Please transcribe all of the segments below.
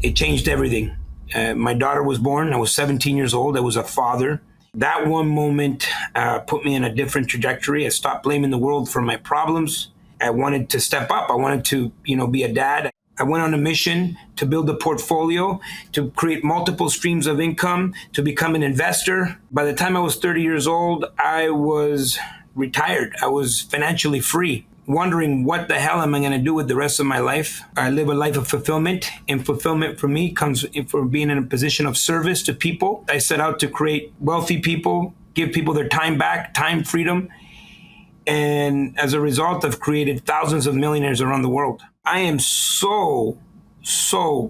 it changed everything. My daughter was born. I was 17 years old. I was a father. That one moment put me in a different trajectory. I stopped blaming the world for my problems. I wanted to step up. I wanted to, be a dad. I went on a mission to build a portfolio, to create multiple streams of income, to become an investor. By the time I was 30 years old, I was retired. I was financially free, wondering what the hell am I going to do with the rest of my life. I live a life of fulfillment, and fulfillment for me comes from being in a position of service to people. I set out to create wealthy people, give people their time back, time freedom. And as a result, I've created thousands of millionaires around the world. I am so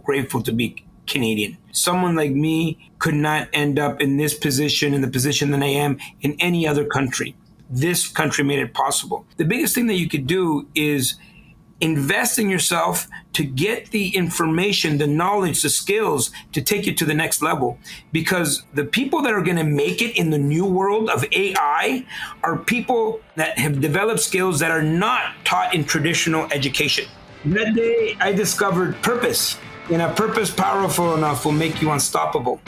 grateful to be Canadian. Someone like me could not end up in this position, in the position that I am, in any other country. This country made it possible. The biggest thing that you could do is invest in yourself to get the information, the knowledge, the skills to take you to the next level. Because the people that are going to make it in the new world of AI are people that have developed skills that are not taught in traditional education. That day, I discovered purpose. And a purpose powerful enough will make you unstoppable.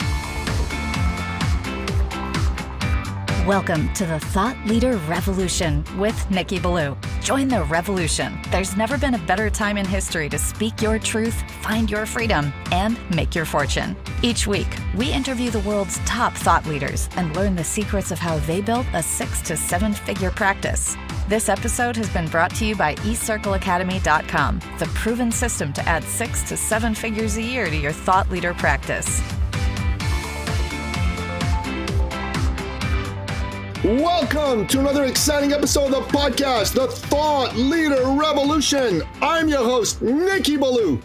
Welcome to the Thought Leader Revolution with Nikki Ballou. Join the revolution. There's never been a better time in history to speak your truth, find your freedom, and make your fortune. Each week, we interview the world's top thought leaders and learn the secrets of how they built a 6 to 7 figure practice. This episode has been brought to you by eCircleacademy.com, the proven system to add 6 to 7 figures a year to your thought leader practice. Welcome to another exciting episode of the podcast, The Thought Leader Revolution. I'm your host, Nikki Ballou.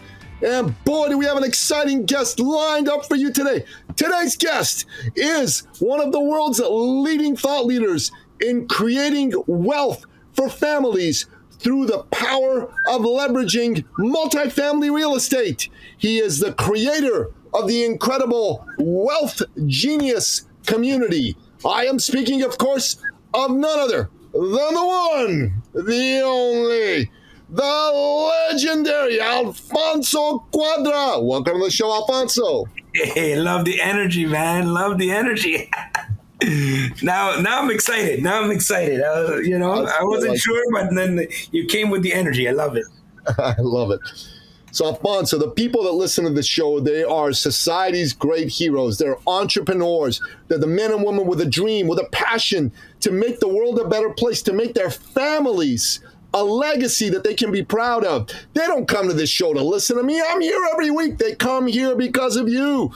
And boy, do we have an exciting guest lined up for you today. Today's guest is one of the world's leading thought leaders in creating wealth for families through the power of leveraging multifamily real estate. He is the creator of the incredible Wealth Genius community. I am speaking, of course, of none other than the one, the only, the legendary Alfonso Cuadra. Welcome to the show, Alfonso. Hey, love the energy, man. Love the energy. Now I'm excited. I wasn't sure, but then you came with the energy. I love it. I love it. So, Alfonso, the people that listen to this show, they are society's great heroes. They're entrepreneurs. They're the men and women with a dream, with a passion to make the world a better place, to make their families a legacy that they can be proud of. They don't come to this show to listen to me. I'm here every week. They come here because of you.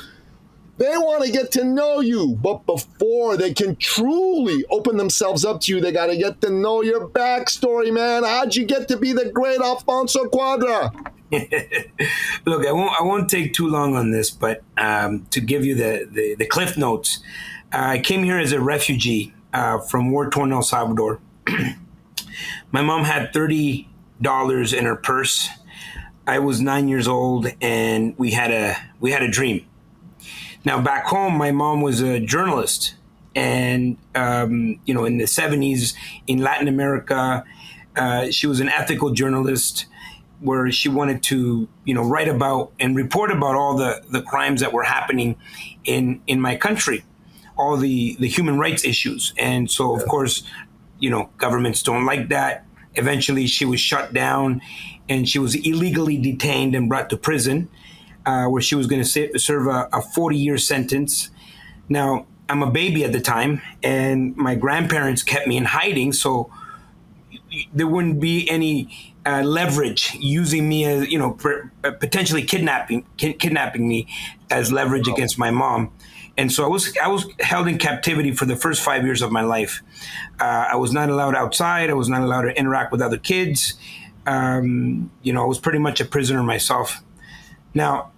They want to get to know you, but before they can truly open themselves up to you, they got to get to know your backstory, man. How'd you get to be the great Alfonso Cuadra? Look, I won't take too long on this, but to give you the cliff notes, I came here as a refugee from war-torn El Salvador. My mom had $30 in her purse. I was 9 years old, and we had a dream. Now, back home, my mom was a journalist, and in the 70s in Latin America, she was an ethical journalist, where she wanted to, write about and report about all the crimes that were happening in my country, all the human rights issues. And so, of course, governments don't like that. Eventually, she was shut down, and she was illegally detained and brought to prison, where she was going to serve a 40-year sentence. Now, I'm a baby at the time, and my grandparents kept me in hiding, so there wouldn't be any leverage using me as, potentially kidnapping me as leverage against my mom. And so I was held in captivity for the first 5 years of my life. I was not allowed outside. I was not allowed to interact with other kids. I was pretty much a prisoner myself. Now,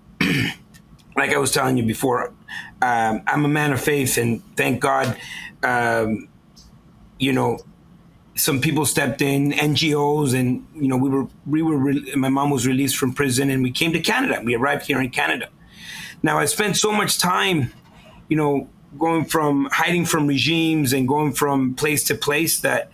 like I was telling you before, I'm a man of faith, and thank God, some people stepped in, NGOs, and my mom was released from prison, and we came to Canada. We arrived here in Canada. Now, I spent so much time, going from hiding from regimes and going from place to place that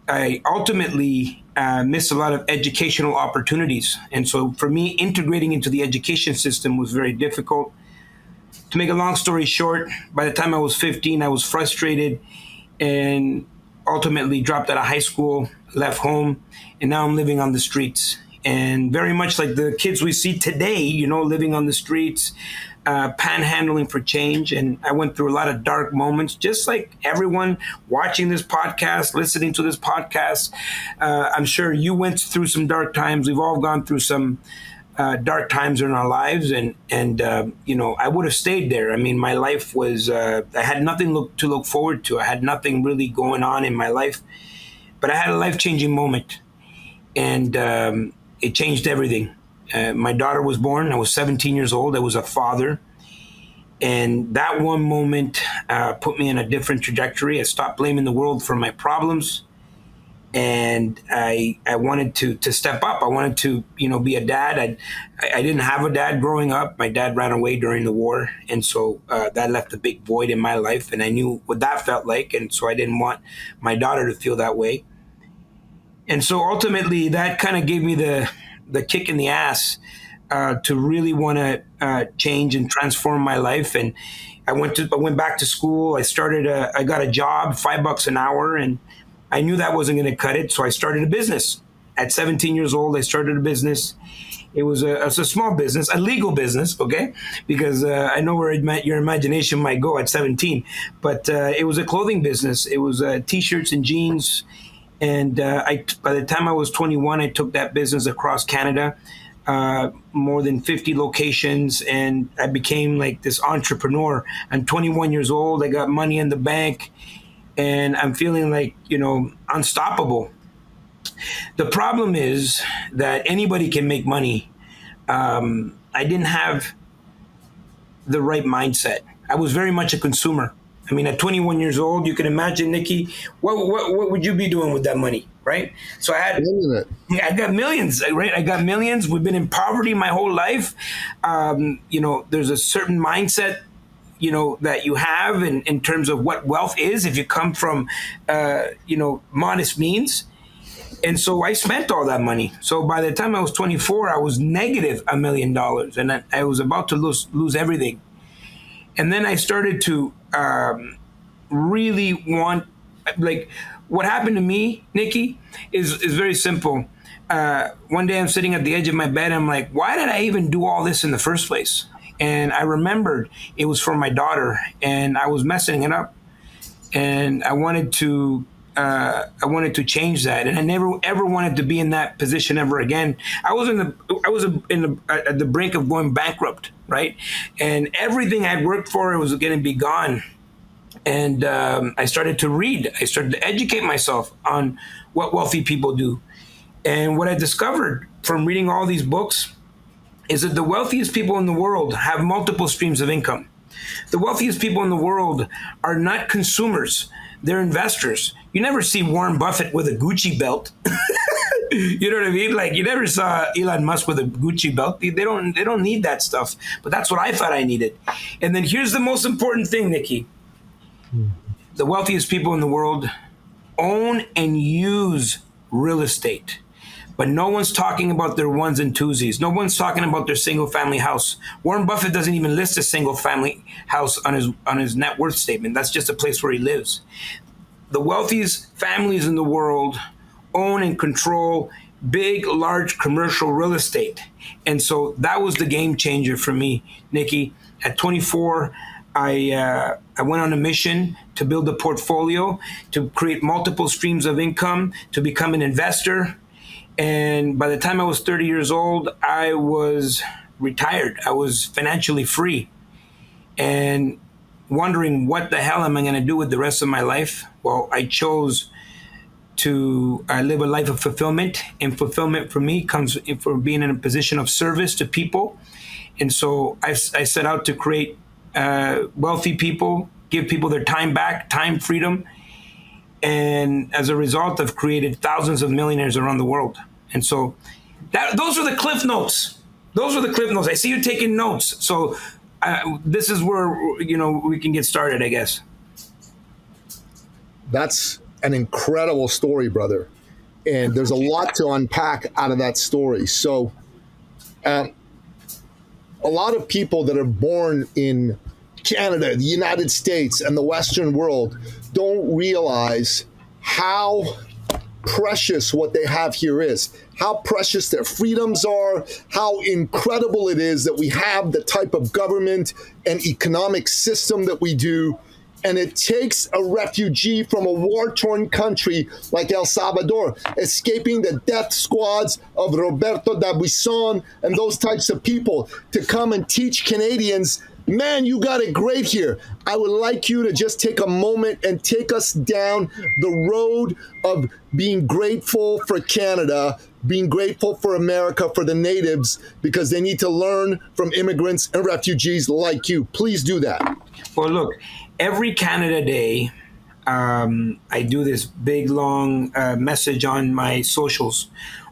I ultimately missed a lot of educational opportunities. And so for me, integrating into the education system was very difficult. To make a long story short, by the time I was 15, I was frustrated and ultimately dropped out of high school, left home, and now I'm living on the streets. And very much like the kids we see today, living on the streets, panhandling for change. And I went through a lot of dark moments, just like everyone watching this podcast, listening to this podcast. I'm sure you went through some dark times. We've all gone through some dark times in our lives, and I would have stayed there. I mean, my life was I had nothing to look forward to. I had nothing really going on in my life, but I had a life-changing moment, and it changed everything. My daughter was born. I was 17 years old. I was a father, and that one moment put me in a different trajectory. I stopped blaming the world for my problems. And I wanted to step up. I wanted to, be a dad. I didn't have a dad growing up. My dad ran away during the war. And so that left a big void in my life. And I knew what that felt like. And so I didn't want my daughter to feel that way. And so ultimately that kind of gave me the kick in the ass to really want to change and transform my life. And I went back to school. I got a job, $5 an hour, and I knew that wasn't going to cut it, so I started a business. At 17 years old, I started a business. It was a small business, a legal business, okay? Because I know where your imagination might go at 17. But it was a clothing business. It was T-shirts and jeans. And by the time I was 21, I took that business across Canada, more than 50 locations, and I became like this entrepreneur. I'm 21 years old. I got money in the bank. And I'm feeling like, unstoppable. The problem is that anybody can make money. I didn't have the right mindset. I was very much a consumer. I mean, at 21 years old, you can imagine, Nikki, what would you be doing with that money, right? So I got millions, right? I got millions. We've been in poverty my whole life. There's a certain mindset that you have in terms of what wealth is if you come from, modest means. And so I spent all that money. So by the time I was 24, I was negative $1 million, and I was about to lose everything. And then I started to really want, what happened to me, Nikki, is very simple. One day I'm sitting at the edge of my bed, and I'm like, why did I even do all this in the first place? And I remembered it was for my daughter, and I was messing it up. And I wanted to change that, and I never ever wanted to be in that position ever again. I was at the brink of going bankrupt, right? And everything I'd worked for was going to be gone. And I started to read. I started to educate myself on what wealthy people do. And what I discovered from reading all these books is that the wealthiest people in the world have multiple streams of income. The wealthiest people in the world are not consumers. They're investors. You never see Warren Buffett with a Gucci belt. You know what I mean? Like, you never saw Elon Musk with a Gucci belt. They don't need that stuff. But that's what I thought I needed. And then here's the most important thing, Nikki. The wealthiest people in the world own and use real estate. But no one's talking about their ones and twosies. No one's talking about their single family house. Warren Buffett doesn't even list a single family house on his net worth statement. That's just a place where he lives. The wealthiest families in the world own and control big, large commercial real estate. And so that was the game changer for me, Nikki. At 24, I went on a mission to build a portfolio, to create multiple streams of income, to become an investor. And by the time I was 30 years old, I was retired. I was financially free and wondering what the hell am I going to do with the rest of my life? Well, I chose to live a life of fulfillment. And fulfillment for me comes from being in a position of service to people. And so I set out to create wealthy people, give people their time back, time freedom. And as a result, I've created thousands of millionaires around the world. And so those are the cliff notes. Those are the cliff notes. I see you taking notes. So this is where, we can get started, I guess. That's an incredible story, brother. And there's a lot to unpack out of that story. So a lot of people that are born in Canada, the United States, and the Western world don't realize how precious what they have here is, how precious their freedoms are, how incredible it is that we have the type of government and economic system that we do. And it takes a refugee from a war-torn country like El Salvador, escaping the death squads of Roberto da Buisson and those types of people, to come and teach Canadians, man, you got it great here. I would like you to just take a moment and take us down the road of being grateful for Canada, being grateful for America, for the natives, because they need to learn from immigrants and refugees like you. Please do that. Well, look, every Canada Day, I do this big, long message on my socials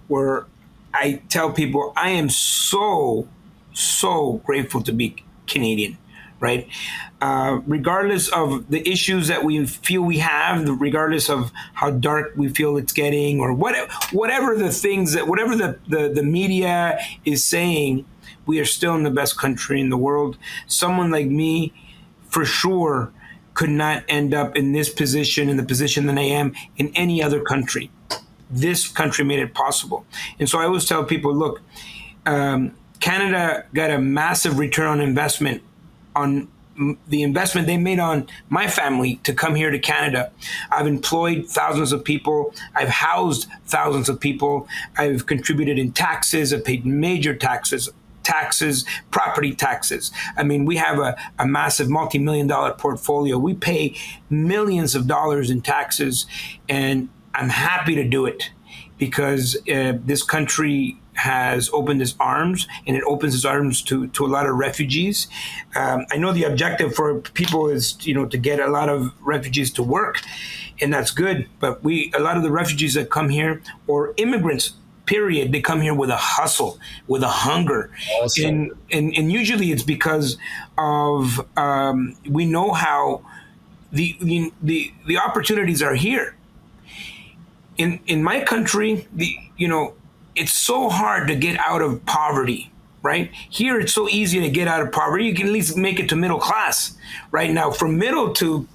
where I tell people I am so grateful to be Canadian, right? Regardless of the issues that we feel we have, regardless of how dark we feel it's getting, or whatever the things that, whatever the media is saying, we are still in the best country in the world. Someone like me, for sure, could not end up in this position, in the position that I am, in any other country. This country made it possible. And so I always tell people, look, Canada got a massive return on investment on the investment they made on my family to come here to Canada. I've employed thousands of people. I've housed thousands of people. I've contributed in taxes. I've paid major taxes, property taxes. I mean, we have a massive multi-million-dollar portfolio. We pay millions of dollars in taxes, and I'm happy to do it because this country has opened its arms, and it opens its arms to a lot of refugees. I know the objective for people is, to get a lot of refugees to work, and that's good. But a lot of the refugees that come here, or immigrants, period, they come here with a hustle, with a hunger. Awesome. And usually it's because of we know how the opportunities are here. In my country, it's so hard to get out of poverty, right? Here, it's so easy to get out of poverty. You can at least make it to middle class. Right now, from middle to,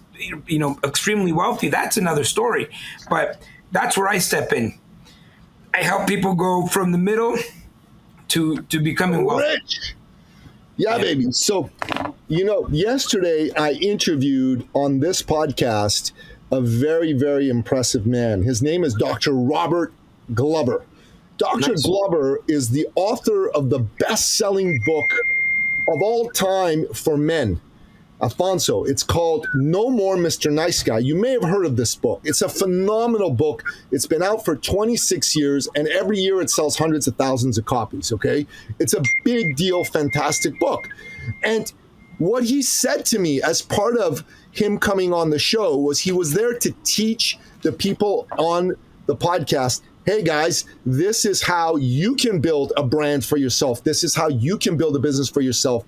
extremely wealthy, that's another story. But that's where I step in. I help people go from the middle to becoming wealthy. Rich. Yeah, baby. So, yesterday I interviewed on this podcast a very, very impressive man. His name is Dr. Robert Glover. Dr. Nice. Glover is the author of the best-selling book of all time for men. Alfonso, it's called No More Mr. Nice Guy. You may have heard of this book. It's a phenomenal book. It's been out for 26 years, and every year it sells hundreds of thousands of copies, okay? It's a big deal, fantastic book. And what he said to me as part of him coming on the show was he was there to teach the people on the podcast, hey guys, this is how you can build a brand for yourself. This is how you can build a business for yourself.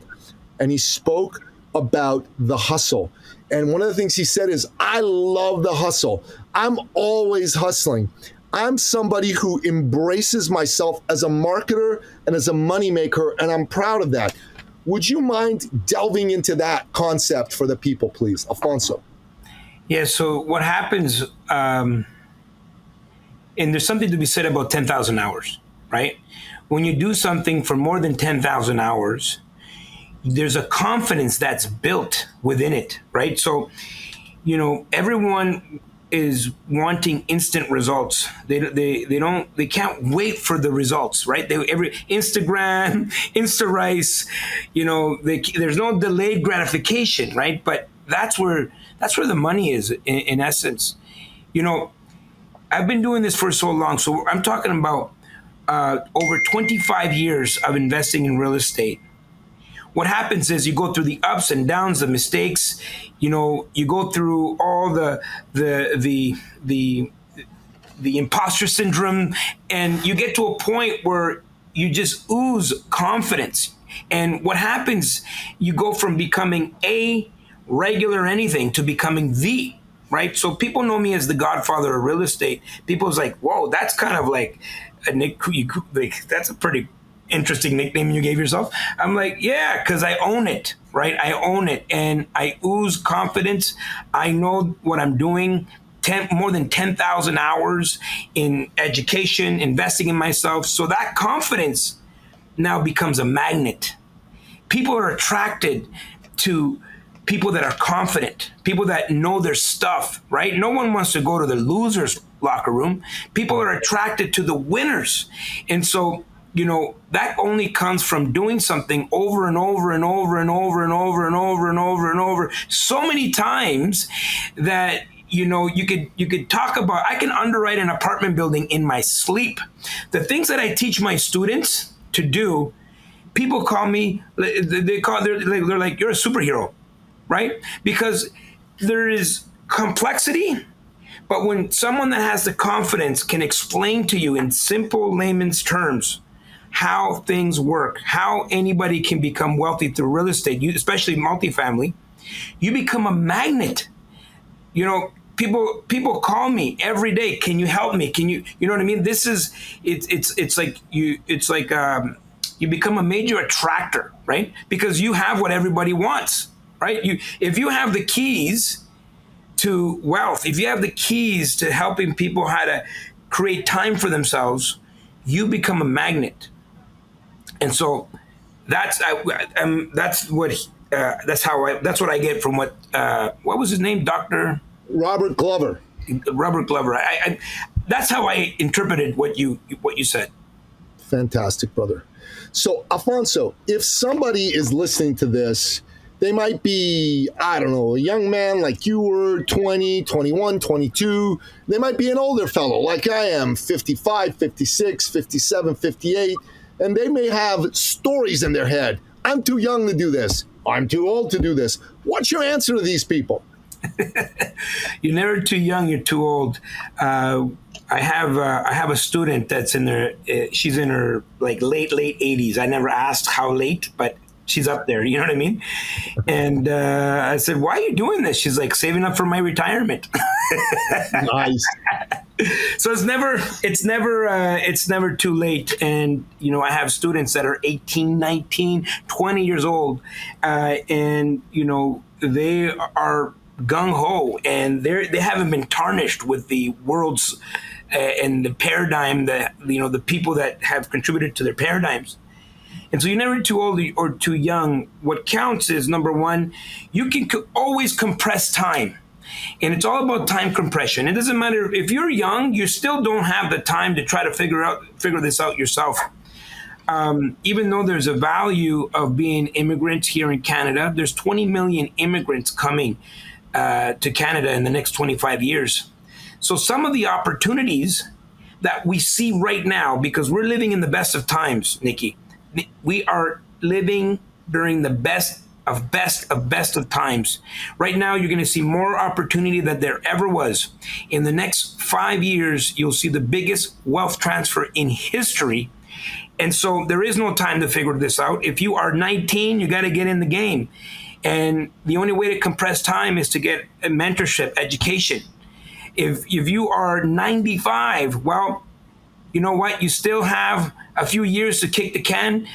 And he spoke about the hustle. And one of the things he said is, I love the hustle. I'm always hustling. I'm somebody who embraces myself as a marketer and as a moneymaker, and I'm proud of that. Would you mind delving into that concept for the people, please? Alfonso. Yeah, so what happens, and there's something to be said about 10,000 hours, right? When you do something for more than 10,000 hours, there's a confidence that's built within it, right? So, everyone is wanting instant results. They can't wait for the results, right? Every Instagram, Insta Rice, there's no delayed gratification, right? But that's where the money is in essence. I've been doing this for so long. So I'm talking about over 25 years of investing in real estate. What happens is you go through the ups and downs, the mistakes. You go through all the imposter syndrome, and you get to a point where you just ooze confidence. And what happens, you go from becoming a regular anything to becoming the right? So people know me as the Godfather of real estate. People's like, whoa, that's kind of like a nick. That's a pretty interesting nickname you gave yourself. I'm like, yeah, because I own it, right? I own it, and I ooze confidence. I know what I'm doing. More than 10,000 hours in education, investing in myself. So that confidence now becomes a magnet. People are attracted to people that are confident, people that know their stuff, right? No one wants to go to the losers' locker room. People are attracted to the winners. And so, that only comes from doing something over and over and over and over and over and over and over and over so many times that you could talk about. I can underwrite an apartment building in my sleep. The things that I teach my students to do, people call me. They're like, you're a superhero, right? Because there is complexity, but when someone that has the confidence can explain to you in simple layman's terms how things work, how anybody can become wealthy through real estate, especially multifamily, you become a magnet. People call me every day. Can you help me? Can you know what I mean? It's like you become a major attractor, right? Because you have what everybody wants, right? If you have the keys to wealth, if you have the keys to helping people how to create time for themselves, you become a magnet. And so that's what I get from what was his name, Dr. Robert Glover. That's how I interpreted what you said. Fantastic, brother. So, Alfonso, if somebody is listening to this, they might be, I don't know, a young man like you were, 20, 21, 22. They might be an older fellow like I am, 55, 56, 57, 58. And they may have stories in their head. I'm too young to do this. I'm too old to do this. What's your answer to these people? You're never too young. You're too old. I have a student that's she's in her like late 80s. I never asked how late, but she's up there. You know what I mean? And I said, "Why are you doing this?" She's like, "Saving up for my retirement." Nice. So it's never too late. And I have students that are 18, 19, 20 years old, and they are gung-ho, and they haven't been tarnished with the world's and the paradigm that the people that have contributed to their paradigms. And so you're never too old or too young. What counts is, number one, you can always compress time, and it's all about time compression. It doesn't matter if you're young; you still don't have the time to try to figure this out yourself. Even though there's a value of being immigrants here in Canada, there's 20 million immigrants coming to Canada in the next 25 years. So some of the opportunities that we see right now, because we're living in the best of times, Nikki, we are living during the best of times. Right now, you're going to see more opportunity than there ever was. In the next 5 years, you'll see the biggest wealth transfer in history. And so there is no time to figure this out. If you are 19, you got to get in the game. And the only way to compress time is to get a mentorship, education. If you are 95, well, you know what? You still have a few years to kick the can.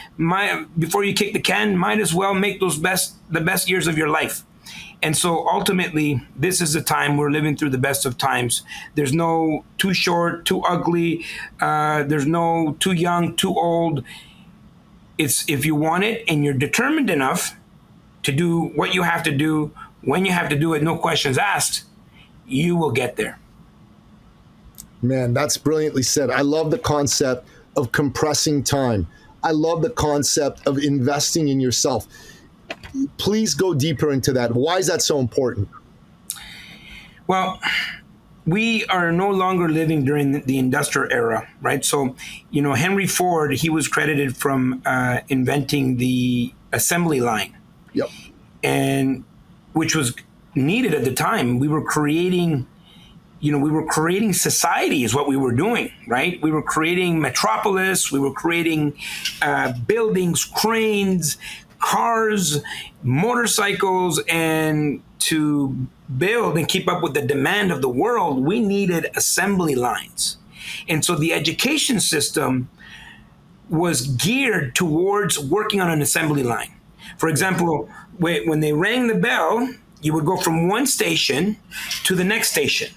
Before you kick the can, might as well make the best years of your life. And so ultimately, this is the time we're living through the best of times. There's no too short, too ugly. There's no too young, too old. It's if you want it and you're determined enough to do what you have to do when you have to do it, no questions asked, you will get there. Man, that's brilliantly said. I love the concept of compressing time. I love the concept of investing in yourself. Please go deeper into that. Why is that so important? Well, we are no longer living during the industrial era, right? So, Henry Ford, he was credited from inventing the assembly line. Yep. And which was needed at the time. We were creating society is what we were doing, right? We were creating metropolis. We were creating buildings, cranes, cars, motorcycles, and to build and keep up with the demand of the world, we needed assembly lines. And so the education system was geared towards working on an assembly line. For example, when they rang the bell, you would go from one station to the next station.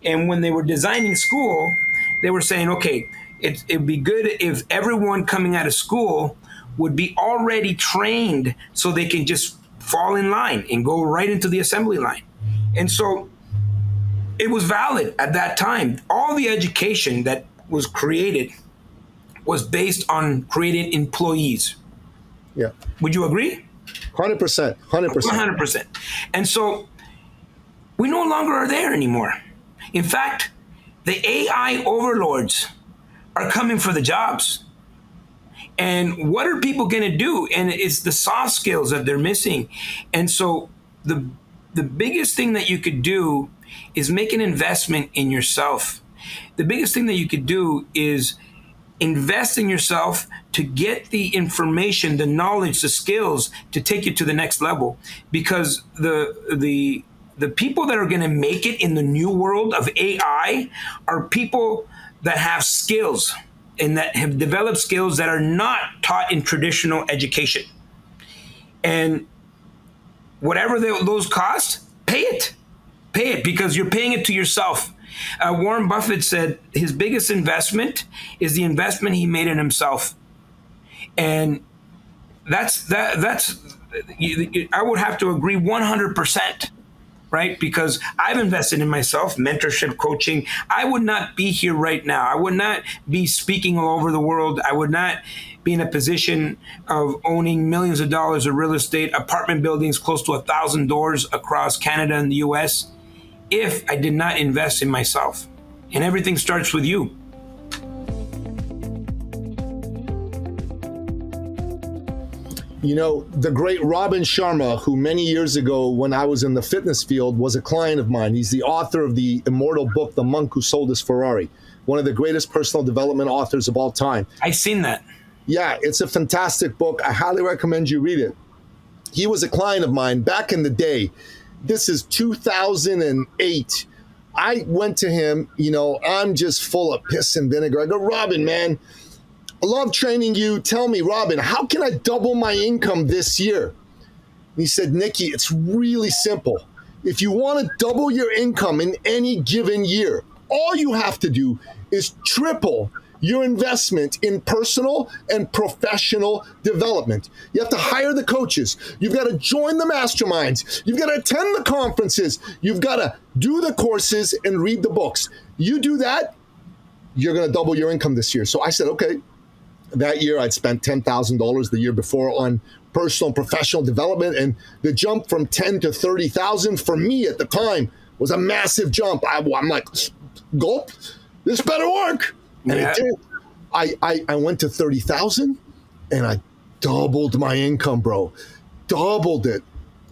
And when they were designing school, they were saying, okay, it'd be good if everyone coming out of school would be already trained so they can just fall in line and go right into the assembly line. And so it was valid at that time. All the education that was created was based on creating employees. Yeah. Would you agree? 100%. 100%. 100%. And so we no longer are there anymore. In fact, the AI overlords are coming for the jobs. And what are people going to do? And it's the soft skills that they're missing. And so the biggest thing that you could do is make an investment in yourself. The biggest thing that you could do is invest in yourself to get the information, the knowledge, the skills to take you to the next level. Because the people that are going to make it in the new world of AI are people that have skills and that have developed skills that are not taught in traditional education. And whatever those cost, pay it. Pay it, because you're paying it to yourself. Warren Buffett said his biggest investment is the investment he made in himself. And that's I would have to agree 100%. Right? Because I've invested in myself, mentorship, coaching. I would not be here right now. I would not be speaking all over the world. I would not be in a position of owning millions of dollars of real estate, apartment buildings, close to 1,000 doors across Canada and the US, if I did not invest in myself. And everything starts with you. You know, the great Robin Sharma, who many years ago when I was in the fitness field was a client of mine. He's the author of the immortal book, The Monk Who Sold His Ferrari, one of the greatest personal development authors of all time. I've seen that. Yeah, it's a fantastic book. I highly recommend you read it. He was a client of mine back in the day. This is 2008. I went to him, you know, I'm just full of piss and vinegar. I go, Robin, man, I love training you. Tell me, Robin, how can I double my income this year? And he said, Nicky, it's really simple. If you want to double your income in any given year, all you have to do is triple your investment in personal and professional development. You have to hire the coaches. You've got to join the masterminds. You've got to attend the conferences. You've got to do the courses and read the books. You do that, you're going to double your income this year. So I said, okay. That year, I'd spent $10,000 the year before on personal and professional development, and the jump from 10 to 30,000 for me at the time was a massive jump. I'm like, gulp, this better work, and it did. I went to 30,000, and I doubled my income, bro. Doubled it,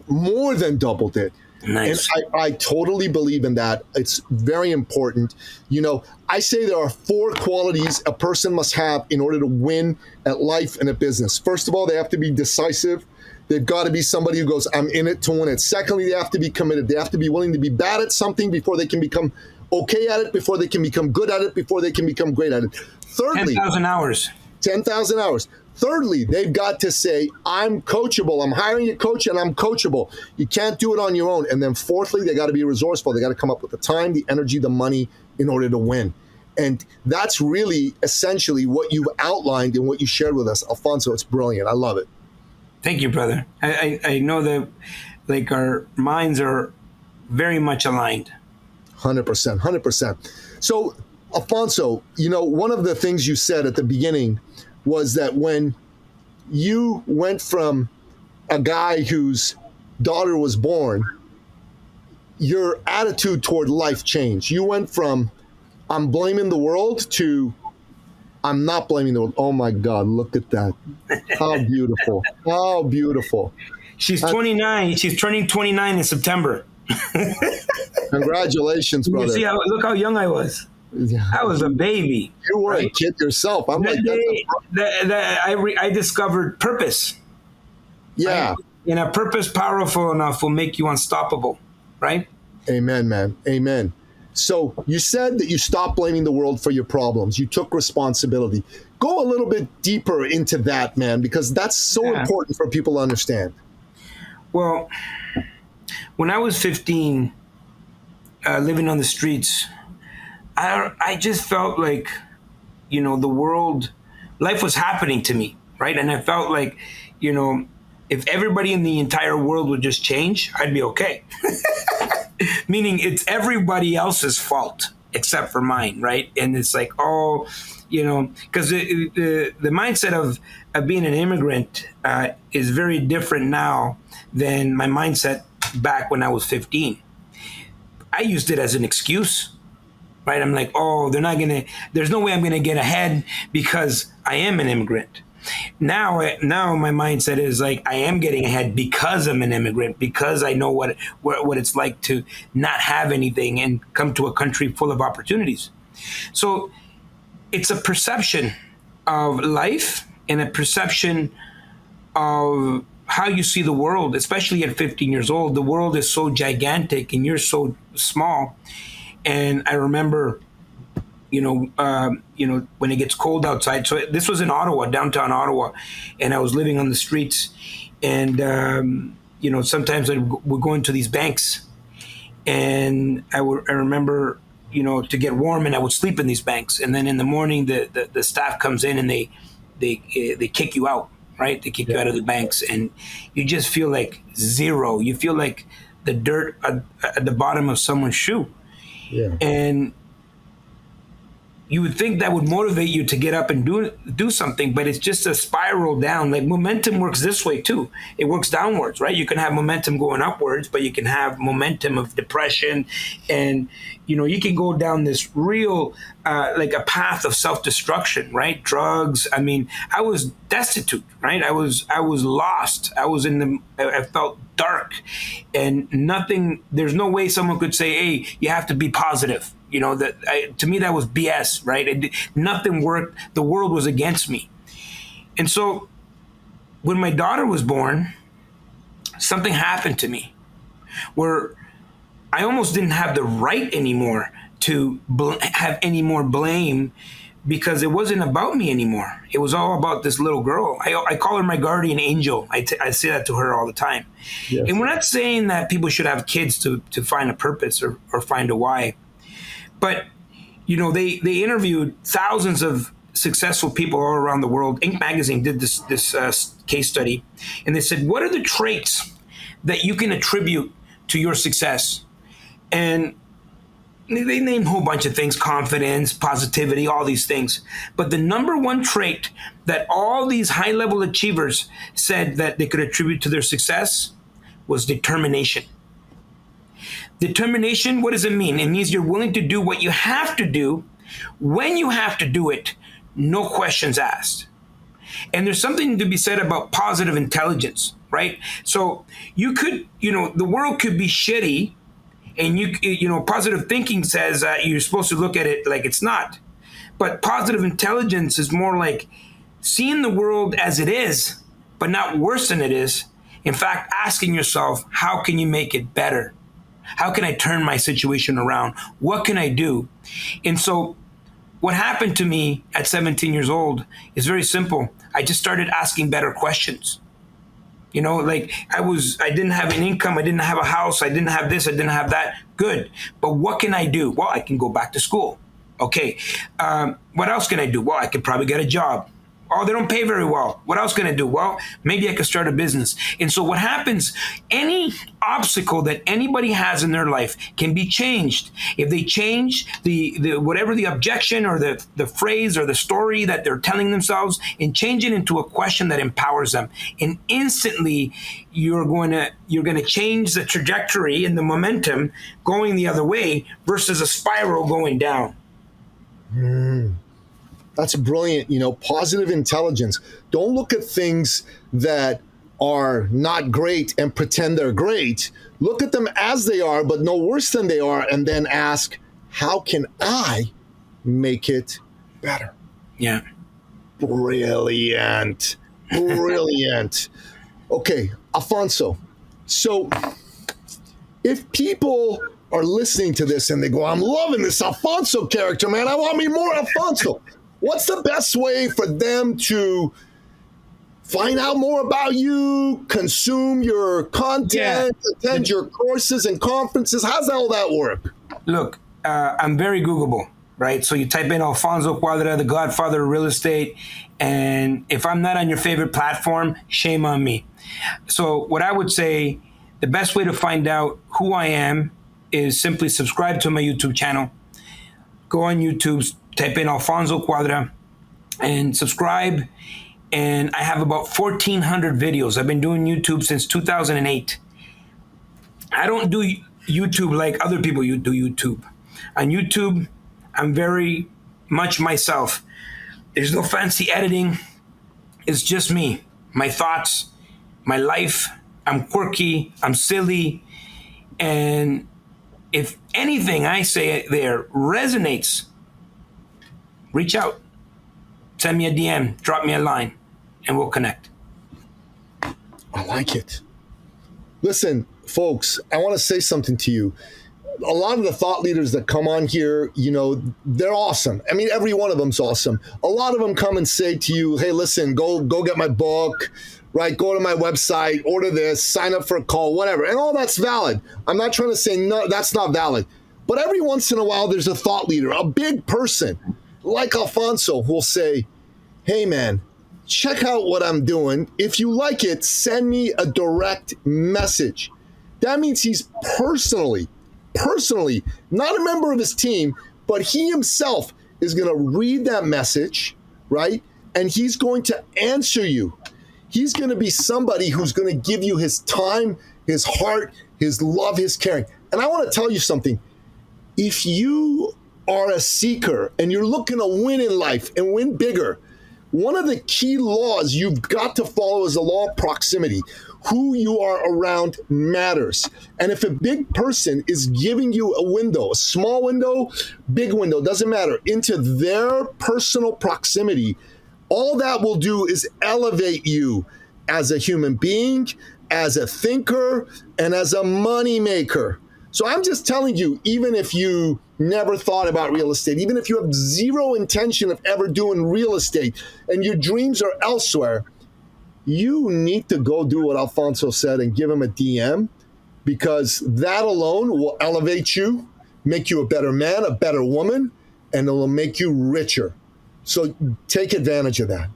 more than doubled it. Nice. And I totally believe in that. It's very important. You know, I say there are 4 qualities a person must have in order to win at life and at business. First of all, they have to be decisive. They've got to be somebody who goes, I'm in it to win it. Secondly, they have to be committed. They have to be willing to be bad at something before they can become okay at it, before they can become good at it, before they can become great at it. Thirdly, 10,000 hours. 10,000 hours. Thirdly, they've got to say, I'm coachable. I'm hiring a coach and I'm coachable. You can't do it on your own. And then fourthly, they got to be resourceful. They got to come up with the time, the energy, the money in order to win. And that's really essentially what you've outlined and what you shared with us. Alfonso, it's brilliant. I love it. Thank you, brother. I know that like our minds are very much aligned. 100%, 100%. So, Alfonso, you know, one of the things you said at the beginning was that when you went from a guy whose daughter was born, your attitude toward life changed. You went from, I'm blaming the world, to, I'm not blaming the world. Oh my God, look at that. How beautiful. How beautiful. She's 29. She's turning 29 in September. Congratulations, brother. You see look how young I was. Yeah. I was a baby. You were a kid yourself. I'm that like, day, I discovered purpose. Yeah. Right? And a purpose powerful enough will make you unstoppable, right? Amen, man. Amen. So you said that you stopped blaming the world for your problems. You took responsibility. Go a little bit deeper into that, man, because that's so important for people to understand. Well, when I was 15, living on the streets, I just felt like, the world, life was happening to me, right? And I felt like, if everybody in the entire world would just change, I'd be okay. Meaning it's everybody else's fault except for mine, right? And it's like, because the mindset of being an immigrant is very different now than my mindset back when I was 15. I used it as an excuse, right? I'm like, there's no way I'm going to get ahead because I am an immigrant. Now my mindset is like, I am getting ahead because I'm an immigrant, because I know what it's like to not have anything and come to a country full of opportunities. So it's a perception of life and a perception of how you see the world, especially at 15 years old. The world is so gigantic and you're so small. And I remember, when it gets cold outside. So this was in Ottawa, downtown Ottawa, and I was living on the streets. And, sometimes I would go into these banks, and I remember, to get warm, and I would sleep in these banks. And then in the morning, the staff comes in and they kick you out, right? They kick you out of the banks, and you just feel like zero. You feel like the dirt at the bottom of someone's shoe. Yeah. And you would think that would motivate you to get up and do something, but it's just a spiral down. Like momentum works this way too. It works downwards, right? You can have momentum going upwards, but you can have momentum of depression, and you can go down this real like a path of self-destruction, right? Drugs. I mean, I was destitute, right? I was lost. I felt dark, and nothing. There's no way someone could say, "Hey, you have to be positive." To me, that was BS, right? Nothing worked. The world was against me. And so when my daughter was born, something happened to me where I almost didn't have the right anymore to have any more blame, because it wasn't about me anymore. It was all about this little girl. I call her my guardian angel. I say that to her all the time. Yes. And we're not saying that people should have kids to find a purpose or find a why. But, they interviewed thousands of successful people all around the world. Inc. magazine did this case study, and they said, what are the traits that you can attribute to your success? And they named a whole bunch of things: confidence, positivity, all these things. But the number one trait that all these high-level achievers said that they could attribute to their success was determination. Determination, what does it mean? It means you're willing to do what you have to do when you have to do it, no questions asked. And there's something to be said about positive intelligence, right? So you could, the world could be shitty, and positive thinking says you're supposed to look at it like it's not. But positive intelligence is more like seeing the world as it is, but not worse than it is. In fact, asking yourself, how can you make it better? How can I turn my situation around? What can I do? And so what happened to me at 17 years old is very simple. I just started asking better questions. Like I didn't have an income. I didn't have a house. I didn't have this. I didn't have that. Good. But what can I do? Well, I can go back to school. Okay. What else can I do? Well, I could probably get a job. Oh, they don't pay very well. What else can I do? Well, maybe I could start a business. And so what happens, any obstacle that anybody has in their life can be changed. If they change the whatever the objection or the phrase or the story that they're telling themselves, and change it into a question that empowers them. And instantly you're going to change the trajectory and the momentum going the other way versus a spiral going down. That's brilliant. Positive intelligence. Don't look at things that are not great and pretend they're great. Look at them as they are, but no worse than they are, and then ask, how can I make it better? Yeah. Brilliant. Brilliant. Okay, Alfonso. So if people are listening to this and they go, I'm loving this Alfonso character, man. I want me more Alfonso. What's the best way for them to find out more about you, consume your content, attend your courses and conferences? How's all that work? Look, I'm very Googleable, right? So you type in Alfonso Cuadra, the Godfather of real estate, and if I'm not on your favorite platform, shame on me. So what I would say, the best way to find out who I am is simply subscribe to my YouTube channel. Go on YouTube, type in Alfonso Cuadra, and subscribe. And I have about 1,400 videos. I've been doing YouTube since 2008. I don't do YouTube like other people do YouTube. On YouTube, I'm very much myself. There's no fancy editing. It's just me, my thoughts, my life. I'm quirky, I'm silly. And if anything I say there resonates, reach out. Send me a DM, drop me a line, and we'll connect. I like it. Listen, folks, I want to say something to you. A lot of the thought leaders that come on here, they're awesome. I mean, every one of them's awesome. A lot of them come and say to you, hey, listen, go get my book, right? Go to my website, order this, sign up for a call, whatever. And all that's valid. I'm not trying to say no, that's not valid. But every once in a while, there's a thought leader, a big person like Alfonso who'll say, hey, man, check out what I'm doing. If you like it, send me a direct message. That means he's personally, not a member of his team, but he himself is going to read that message, right? And he's going to answer you. He's going to be somebody who's going to give you his time, his heart, his love, his caring. And I want to tell you something. If you are a seeker and you're looking to win in life and win bigger, one of the key laws you've got to follow is the law of proximity. Who you are around matters. And if a big person is giving you a window, a small window, big window, doesn't matter, into their personal proximity, all that will do is elevate you as a human being, as a thinker, and as a money maker. So I'm just telling you, even if you never thought about real estate, even if you have zero intention of ever doing real estate and your dreams are elsewhere, you need to go do what Alfonso said and give him a DM, because that alone will elevate you, make you a better man, a better woman, and it will make you richer. So take advantage of that.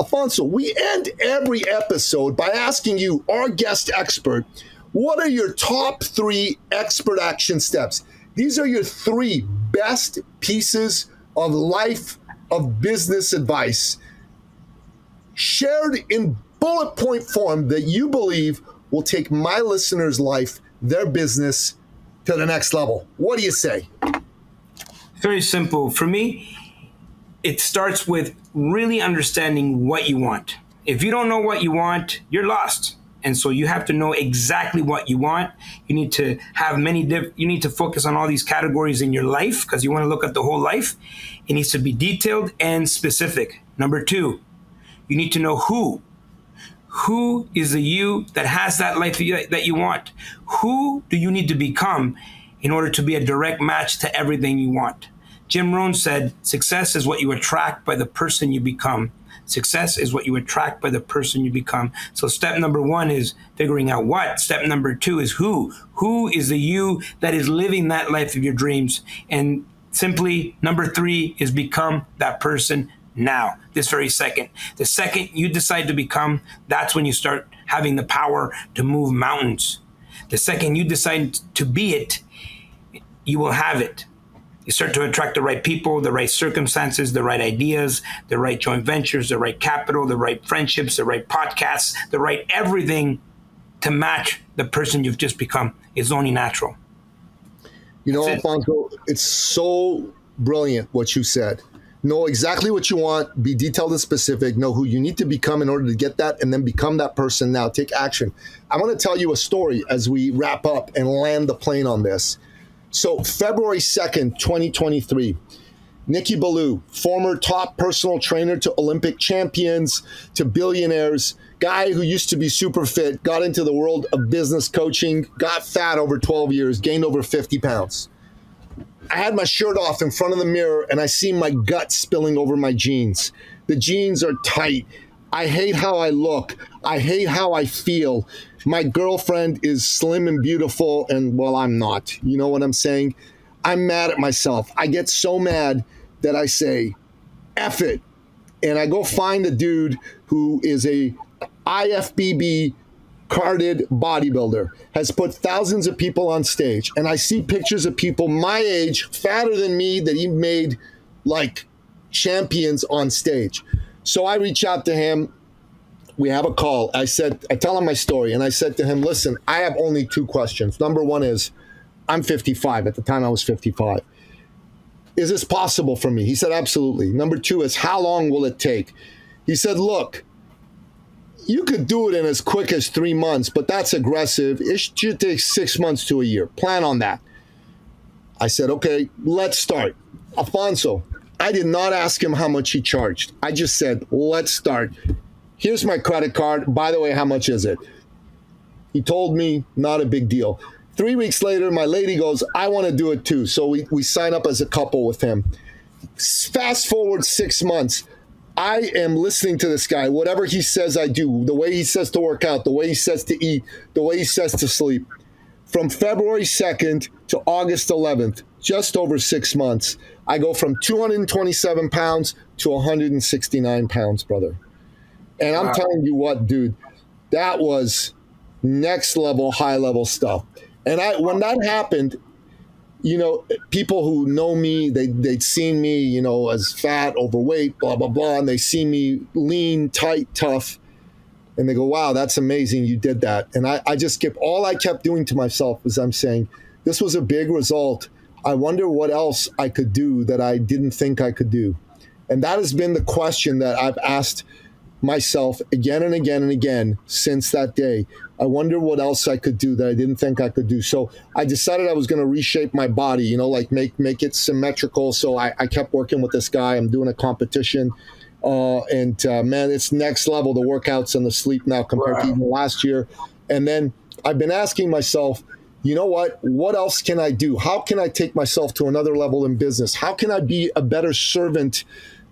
Alfonso, we end every episode by asking you, our guest expert, what are your top 3 expert action steps? These are your 3 best pieces of life, of business advice, shared in bullet point form that you believe will take my listeners' life, their business, to the next level. What do you say? Very simple. For me, it starts with really understanding what you want. If you don't know what you want, you're lost. And so you have to know exactly what you want. You need to have you need to focus on all these categories in your life, because you want to look at the whole life. It needs to be detailed and specific. Number 2, you need to know who. Who is the you that has that life that you want? Who do you need to become in order to be a direct match to everything you want? Jim Rohn said, success is what you attract by the person you become. Success is what you attract by the person you become. So step number 1 is figuring out what. Step number 2 is who. Who is the you that is living that life of your dreams? And simply, number 3 is become that person now, this very second. The second you decide to become, that's when you start having the power to move mountains. The second you decide to be it, you will have it. You start to attract the right people, the right circumstances, the right ideas, the right joint ventures, the right capital, the right friendships, the right podcasts, the right everything to match the person you've just become. It's only natural. Alfonso, it's so brilliant what you said. Know exactly what you want, be detailed and specific, know who you need to become in order to get that, and then become that person now. Take action. I want to tell you a story as we wrap up and land the plane on this. So February 2nd, 2023, Nikki Ballou, former top personal trainer to Olympic champions, to billionaires, guy who used to be super fit, got into the world of business coaching, got fat over 12 years, gained over 50 pounds. I had my shirt off in front of the mirror and I see my gut spilling over my jeans. The jeans are tight. I hate how I look. I hate how I feel. My girlfriend is slim and beautiful and, well, I'm not. You know what I'm saying? I'm mad at myself. I get so mad that I say, F it. And I go find a dude who is a IFBB carded bodybuilder, has put thousands of people on stage. And I see pictures of people my age, fatter than me, that he made like champions on stage. So I reach out to him. We have a call. I tell him my story. And I said to him, listen, I have only 2 questions. Number 1 is, I'm 55. At the time I was 55. Is this possible for me? He said, absolutely. Number 2 is, how long will it take? He said, look, you could do it in as quick as 3 months, but that's aggressive. It should take 6 months to a year. Plan on that. I said, okay, let's start. Alfonso, I did not ask him how much he charged. I just said, let's start. Here's my credit card. By the way, how much is it? He told me, not a big deal. 3 weeks later, my lady goes, I want to do it too. So we sign up as a couple with him. Fast forward 6 months. I am listening to this guy. Whatever he says, I do. The way he says to work out, the way he says to eat, the way he says to sleep. From February 2nd to August 11th, just over 6 months, I go from 227 pounds to 169 pounds, brother. And I'm telling you what, dude, that was next level, high level stuff. And when that happened, you know, people who know me, they'd seen me, you know, as fat, overweight, blah, blah, blah. And they see me lean, tight, tough. And they go, wow, that's amazing. You did that. And all I kept doing to myself was I'm saying, this was a big result. I wonder what else I could do that I didn't think I could do. And that has been the question that I've asked myself again and again and again since that day. I wonder what else I could do that I didn't think I could do. So I decided I was going to reshape my body, you know, like make it symmetrical. So I kept working with this guy. I'm doing a competition. Man, it's next level, the workouts and the sleep now compared to even last year. And then I've been asking myself, you know what else can I do? How can I take myself to another level in business? How can I be a better servant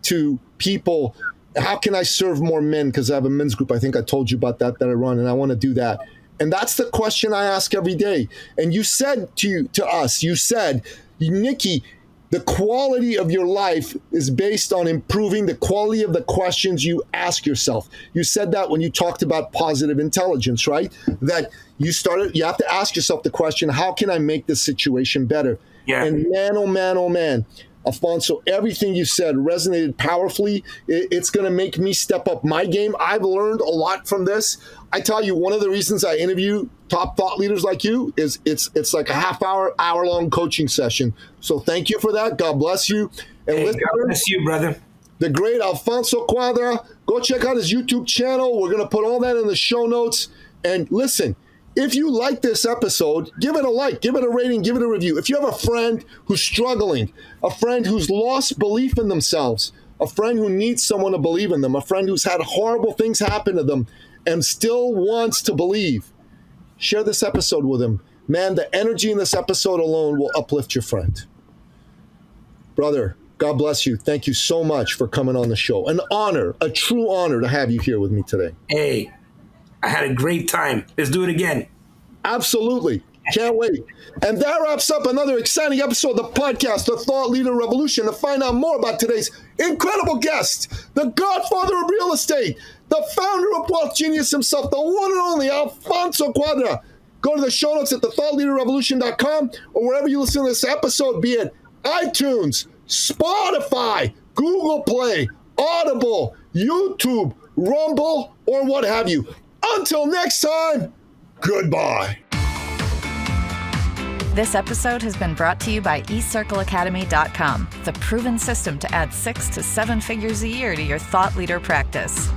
to people? How can I serve more men? Because I have a men's group. I think I told you about that I run, and I want to do that. And that's the question I ask every day. And you said to us, you said, Nikki, the quality of your life is based on improving the quality of the questions you ask yourself. You said that when you talked about positive intelligence, right? That you have to ask yourself the question, how can I make this situation better? Yeah. And man, oh man, Alfonso, everything you said resonated powerfully. It's going to make me step up my game. I've learned a lot from this. I tell you, one of the reasons I interview top thought leaders like you is it's like a hour-long coaching session. So thank you for that. God bless you. And God bless you, brother. The great Alfonso Cuadra. Go check out his YouTube channel. We're going to put all that in the show notes. And listen, if you like this episode, give it a like, give it a rating, give it a review. If you have a friend who's struggling, a friend who's lost belief in themselves, a friend who needs someone to believe in them, a friend who's had horrible things happen to them and still wants to believe, share this episode with them. Man, the energy in this episode alone will uplift your friend. Brother, God bless you. Thank you so much for coming on the show. An honor, a true honor to have you here with me today. Hey, I had a great time. Let's do it again. Absolutely. Can't wait. And that wraps up another exciting episode of the podcast, The Thought Leader Revolution. To find out more about today's incredible guest, the Godfather of real estate, the founder of Wealth Genius himself, the one and only Alfonso Cuadra, go to the show notes at thethoughtleaderrevolution.com or wherever you listen to this episode, be it iTunes, Spotify, Google Play, Audible, YouTube, Rumble, or what have you. Until next time, goodbye. This episode has been brought to you by eCircleAcademy.com, the proven system to add 6 to 7 figures a year to your thought leader practice.